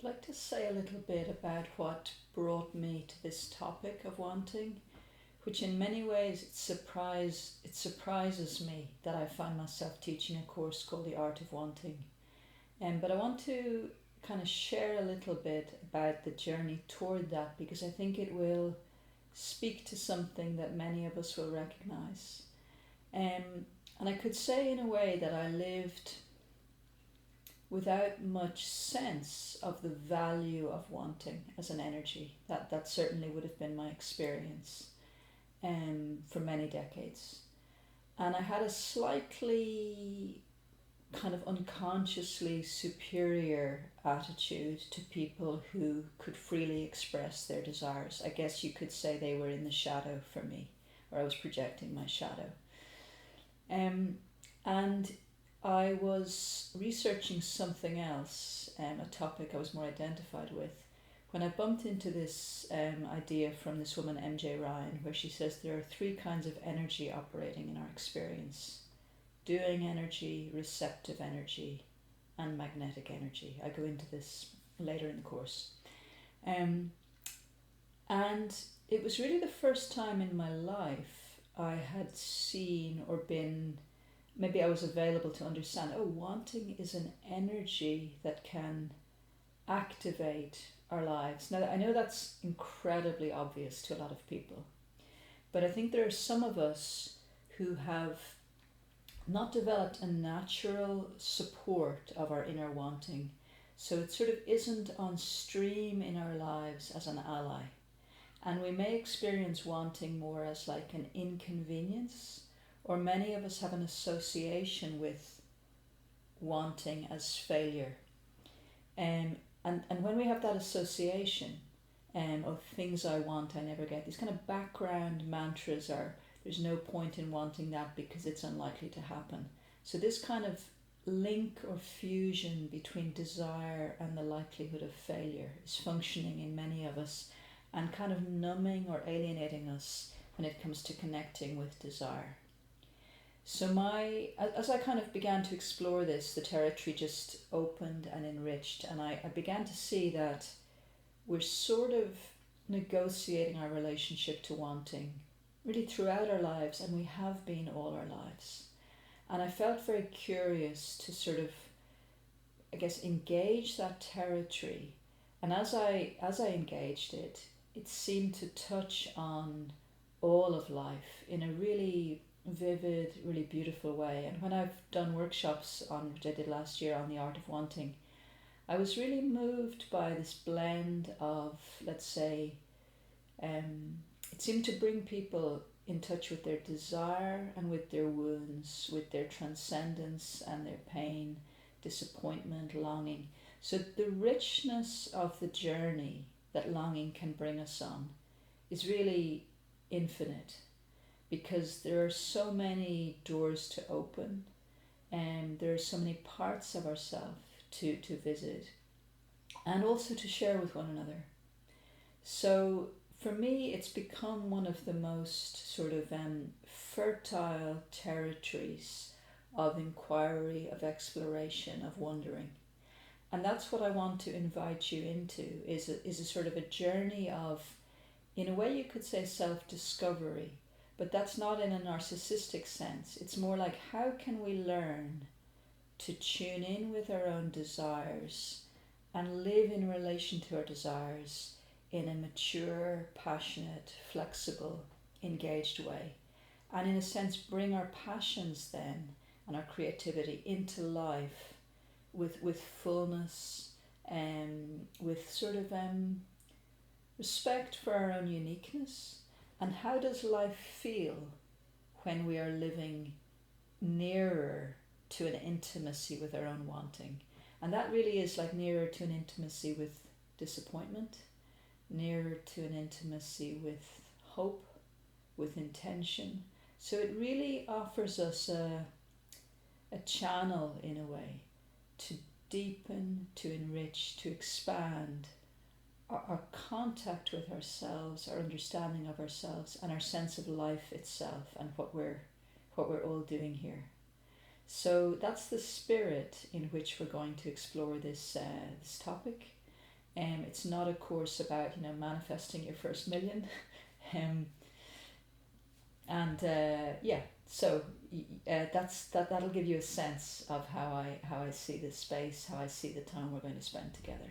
I'd like to say a little bit about what brought me to this topic of wanting, which in many ways it surprises me that I find myself teaching a course called The Art of Wanting. But I want to kind of share a little bit about the journey toward that because I think it will speak to something that many of us will recognize. And I could say in a way that I lived without much sense of the value of wanting as an energy. That certainly would have been my experience for many decades. And I had a slightly kind of unconsciously superior attitude to people who could freely express their desires. I guess you could say they were in the shadow for me, or I was projecting my shadow. And I was researching something else, a topic I was more identified with, when I bumped into this idea from this woman, MJ Ryan, where she says there are three kinds of energy operating in our experience: doing energy, receptive energy, and magnetic energy. I go into this later in the course. And it was really the first time in my life I had seen or been, maybe I was available to understand, oh, wanting is an energy that can activate our lives. Now, I know that's incredibly obvious to a lot of people, but I think there are some of us who have not developed a natural support of our inner wanting. So it sort of isn't on stream in our lives as an ally. And we may experience wanting more as like an inconvenience, or many of us have an association with wanting as failure. And when we have that association of things I want, I never get, these kind of background mantras are, there's no point in wanting that because it's unlikely to happen. So this kind of link or fusion between desire and the likelihood of failure is functioning in many of us and kind of numbing or alienating us when it comes to connecting with desire. So as I kind of began to explore this, the territory just opened and enriched, and I began to see that we're sort of negotiating our relationship to wanting really throughout our lives, and we have been all our lives. And I felt very curious to sort of, I guess, engage that territory. And as I engaged it, it seemed to touch on all of life in a really vivid, really beautiful way. And when I've done workshops on, which I did last year, on the art of wanting, I was really moved by this blend of, let's say, it seemed to bring people in touch with their desire and with their wounds, with their transcendence and their pain, disappointment, longing. So the richness of the journey that longing can bring us on is really infinite, because there are so many doors to open and there are so many parts of ourselves to visit and also to share with one another. So for me, it's become one of the most sort of fertile territories of inquiry, of exploration, of wondering. And that's what I want to invite you into, is a sort of a journey of, in a way you could say, self-discovery, but that's not in a narcissistic sense. It's more like, how can we learn to tune in with our own desires and live in relation to our desires in a mature, passionate, flexible, engaged way. And in a sense, bring our passions then and our creativity into life with fullness and with sort of respect for our own uniqueness. And how does life feel when we are living nearer to an intimacy with our own wanting? And that really is like nearer to an intimacy with disappointment, nearer to an intimacy with hope, with intention. So it really offers us a channel, in a way, to deepen, to enrich, to expand our contact with ourselves, our understanding of ourselves, and our sense of life itself and what we're all doing here. So that's the spirit in which we're going to explore this topic. It's not a course about, you know, manifesting your first million. um, and yeah, so that'll give you a sense of how I see this space, how I see the time we're going to spend together.